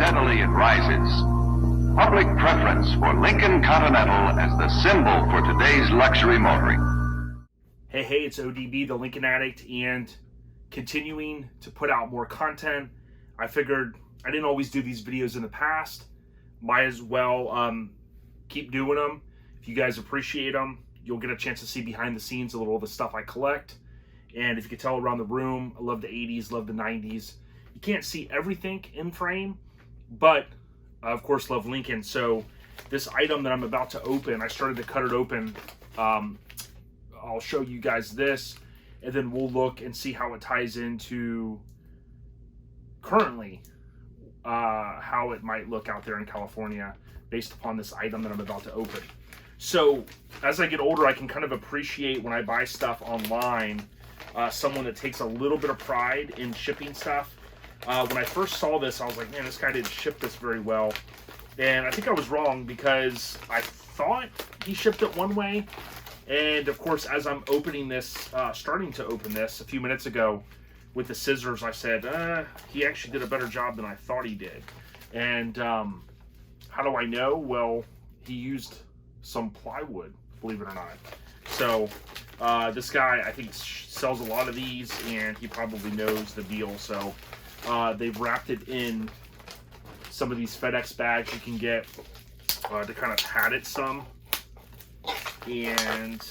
steadily it rises. Public preference for Lincoln Continental as the symbol for today's luxury motoring. Hey, it's ODB, the Lincoln Addict, and continuing to put out more content. I figured I didn't always do these videos in the past. Might as well keep doing them. If you guys appreciate them, you'll get a chance to see behind the scenes a little of the stuff I collect. And if you could tell around the room, I love the 80s, love the 90s. You can't see everything in frame, but of course love Lincoln. So this item that I'm about to open, I started to cut it open. I'll show you guys this, and then we'll look and see how it ties into currently how it might look out there in California based upon this item that I'm about to open. So as I get older, I can kind of appreciate when I buy stuff online, someone that takes a little bit of pride in shipping stuff. When I first saw this, I was like, man, this guy didn't ship this very well. And I think I was wrong, because I thought he shipped it one way. And of course, as I'm opening this, starting to open this a few minutes ago with the scissors, I said, he actually did a better job than I thought he did. And how do I know? Well, he used some plywood, believe it or not. So this guy, I think, sells a lot of these, and he probably knows the deal. So they've wrapped it in some of these FedEx bags you can get to kind of pad it some. And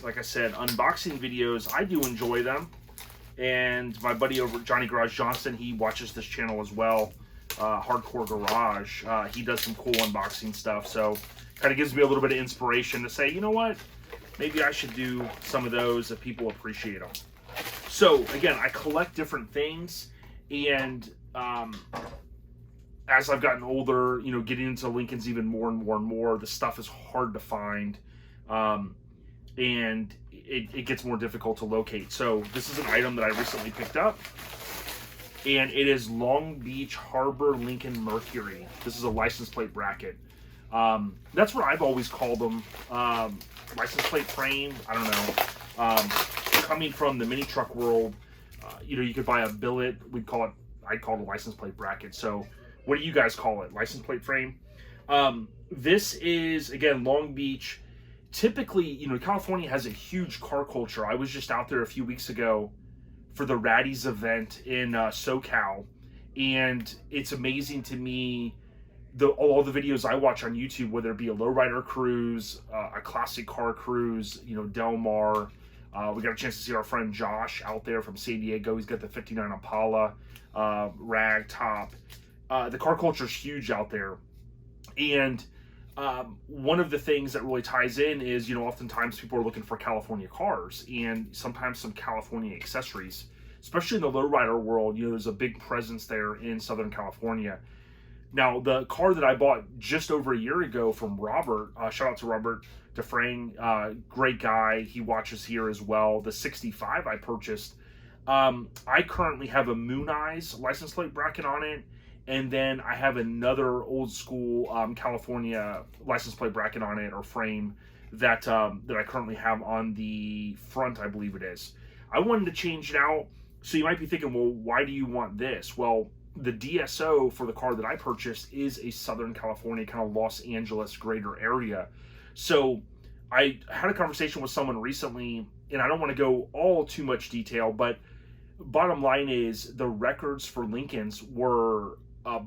like I said, unboxing videos, I do enjoy them. And my buddy over Johnny Garage Johnson, he watches this channel as well, Hardcore Garage. He does some cool unboxing stuff, so kind of gives me a little bit of inspiration to say, you know what, maybe I should do some of those if people appreciate them. So again, I collect different things, and as I've gotten older, you know, getting into Lincolns even more and more and more, the stuff is hard to find, and it gets more difficult to locate. So this is an item that I recently picked up, and it is Long Beach Harbor Lincoln Mercury. This is a license plate bracket. That's what I've always called them. License plate frame, I don't know. Coming from the mini truck world, you know, you could buy a billet. I'd call it a license plate bracket. So what do you guys call it? License plate frame? This is, again, Long Beach. Typically, you know, California has a huge car culture. I was just out there a few weeks ago for the Raddies event in SoCal, and it's amazing to me, all the videos I watch on YouTube, whether it be a lowrider cruise, a classic car cruise, you know, Del Mar. We got a chance to see our friend Josh out there from San Diego. He's got the 59 Impala, rag top. The car culture is huge out there. And one of the things that really ties in is, you know, oftentimes people are looking for California cars and sometimes some California accessories, especially in the lowrider world. You know, there's a big presence there in Southern California. Now, the car that I bought just over a year ago from Robert, shout out to Robert DeFrang, great guy. He watches here as well. The 65 I purchased, I currently have a Moon Eyes license plate bracket on it. And then I have another old school California license plate bracket on it, or frame, that I currently have on the front, I believe it is. I wanted to change it out. So you might be thinking, well, why do you want this? Well, the DSO for the car that I purchased is a Southern California, kind of Los Angeles greater area. So I had a conversation with someone recently, and I don't want to go all too much detail, but bottom line is the records for Lincolns were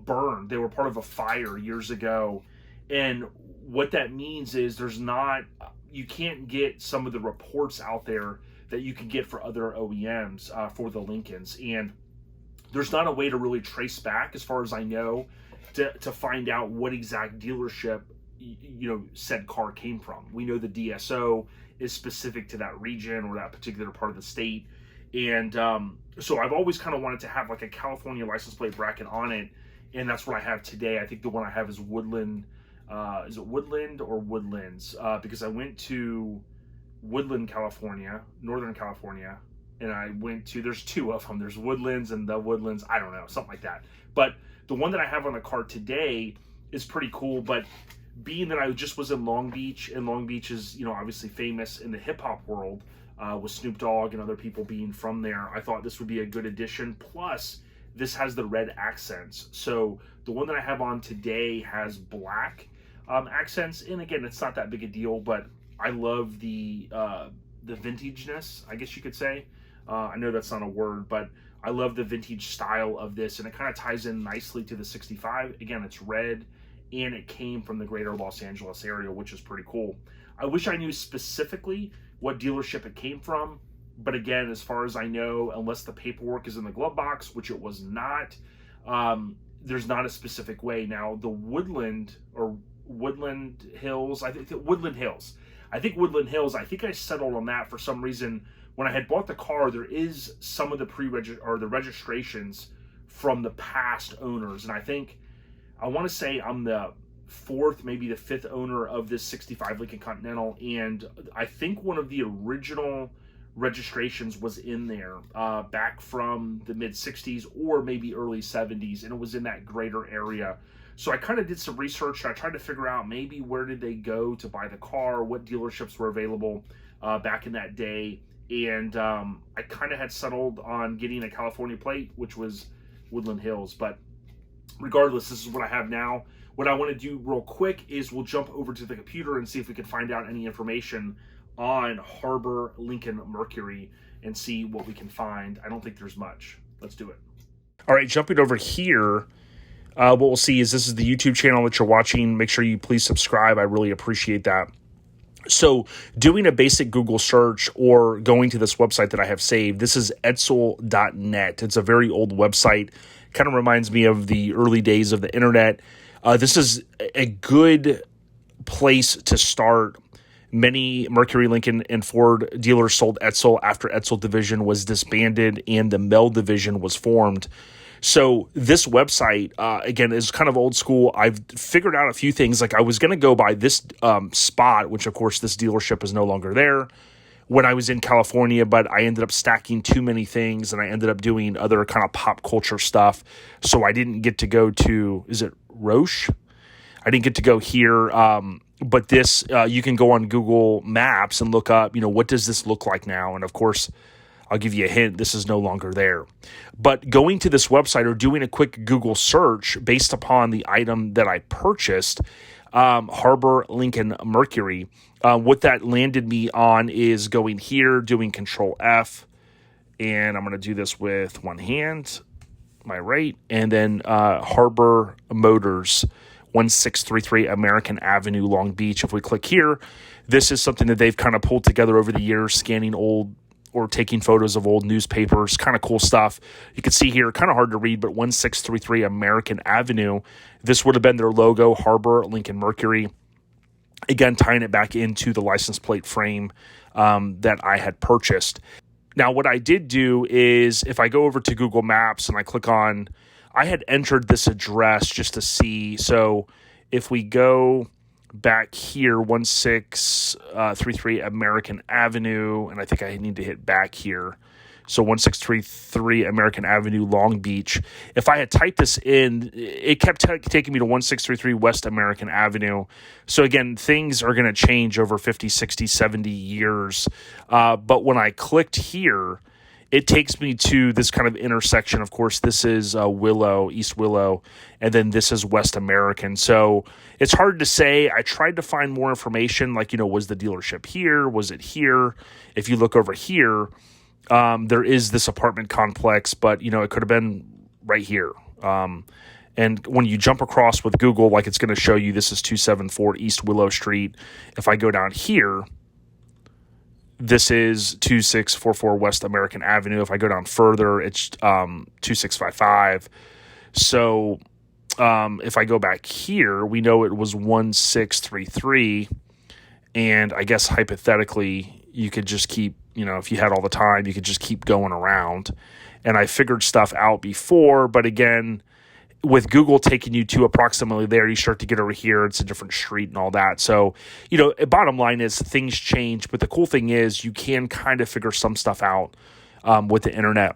burned. They were part of a fire years ago. And what that means is you can't get some of the reports out there that you can get for other OEMs for the Lincolns. And there's not a way to really trace back, as far as I know, to find out what exact dealership, you know, said car came from. We know the DSO is specific to that region or that particular part of the state. And so I've always kind of wanted to have like a California license plate bracket on it. And that's what I have today. I think the one I have is Woodland. Is it Woodland or Woodlands? Because I went to Woodland, California, Northern California, and I went to, there's two of them. There's Woodlands and the Woodlands. I don't know, something like that. But the one that I have on the car today is pretty cool. But being that I just was in Long Beach, and Long Beach is, you know, obviously famous in the hip hop world with Snoop Dogg and other people being from there, I thought this would be a good addition. Plus, this has the red accents. So the one that I have on today has black accents. And again, it's not that big a deal, but I love the vintageness, I guess you could say. I know that's not a word, but I love the vintage style of this, and it kind of ties in nicely to the 65. Again, it's red, and it came from the greater Los Angeles area, which is pretty cool. I wish I knew specifically what dealership it came from, but again, as far as I know, unless the paperwork is in the glove box, which it was not, there's not a specific way. Now, the Woodland Hills, I think Woodland Hills, I think I settled on that for some reason. When I had bought the car, there is some of the the registrations from the past owners, and I want to say I'm the fourth, maybe the fifth owner of this 65 Lincoln Continental, and I think one of the original registrations was in there back from the mid 60s or maybe early 70s, and it was in that greater area. So I kind of did some research, and I tried to figure out maybe where did they go to buy the car, what dealerships were available back in that day. And I kind of had settled on getting a California plate, which was Woodland Hills. But regardless, this is what I have now. What I want to do real quick is we'll jump over to the computer and see if we can find out any information on Harbor Lincoln Mercury and see what we can find. I don't think there's much. Let's do it. All right, jumping over here, what we'll see is this is the YouTube channel that you're watching. Make sure you please subscribe. I really appreciate that. So doing a basic Google search or going to this website that I have saved, this is Edsel.net. It's a very old website. Kind of reminds me of the early days of the internet. This is a good place to start. Many Mercury, Lincoln, and Ford dealers sold Edsel after Edsel division was disbanded and the Mel division was formed. So this website, again, is kind of old school. I've figured out a few things. Like I was going to go by this spot, which of course this dealership is no longer there, when I was in California, but I ended up stacking too many things and I ended up doing other kind of pop culture stuff. So I didn't get to go to, is it Roche? I didn't get to go here. But this, you can go on Google Maps and look up, what does this look like now? And of course, I'll give you a hint, this is no longer there. But going to this website or doing a quick Google search based upon the item that I purchased, Harbor Lincoln Mercury, what that landed me on is going here, doing Control F, and I'm going to do this with one hand, my right, and then Harbor Motors, 1633 American Avenue, Long Beach. If we click here, this is something that they've kind of pulled together over the years, scanning old or taking photos of old newspapers, kind of cool stuff. You can see here, kind of hard to read, but 1633 American Avenue. This would have been their logo, Harbor Lincoln Mercury. Again, tying it back into the license plate frame that I had purchased. Now, what I did do is if I go over to Google Maps and I click on, I had entered this address just to see. So if we go back here, 1633 American Avenue, and I think I need to hit back here. So 1633 American Avenue, Long Beach. If I had typed this in, it kept taking me to 1633 West American Avenue. So again, things are going to change over 50, 60, 70 years. But when I clicked here, it takes me to this kind of intersection. Of course, this is Willow, East Willow, and then this is West American. So it's hard to say. I tried to find more information, like, was the dealership here? Was it here? If you look over here, there is this apartment complex, but, it could have been right here. And when you jump across with Google, like it's going to show you this is 274 East Willow Street. If I go down here, this is 2644 West American Avenue. If I go down further, it's 2655. So if I go back here, we know it was 1633. And I guess hypothetically, you could just keep, if you had all the time, you could just keep going around. And I figured stuff out before, but again, with Google taking you to approximately there, you start to get over here, it's a different street and all that. So, bottom line is things change, but the cool thing is you can kind of figure some stuff out with the internet.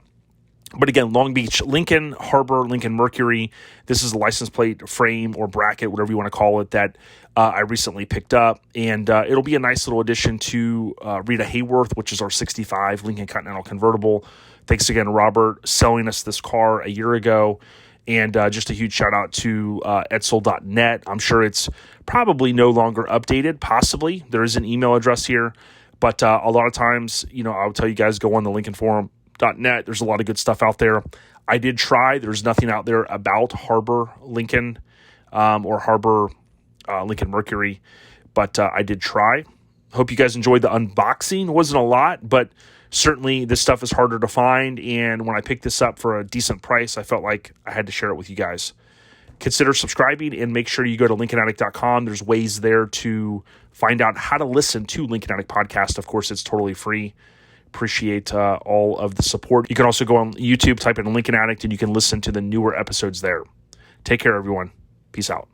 But again, Long Beach, Lincoln, Harbor, Lincoln Mercury, this is a license plate frame or bracket, whatever you want to call it, that I recently picked up. And it'll be a nice little addition to Rita Hayworth, which is our 65 Lincoln Continental convertible. Thanks again, Robert, selling us this car a year ago. And just a huge shout out to Edsel.net. I'm sure it's probably no longer updated. Possibly. There is an email address here. But a lot of times, I'll tell you guys, go on the LincolnForum.net. There's a lot of good stuff out there. I did try. There's nothing out there about Harbor Lincoln or Harbor Lincoln Mercury. But I did try. Hope you guys enjoyed the unboxing. It wasn't a lot, but certainly this stuff is harder to find. And when I picked this up for a decent price, I felt like I had to share it with you guys. Consider subscribing and make sure you go to LincolnAddict.com. There's ways there to find out how to listen to Lincoln Addict Podcast. Of course, it's totally free. Appreciate all of the support. You can also go on YouTube, type in Lincoln Addict, and you can listen to the newer episodes there. Take care, everyone. Peace out.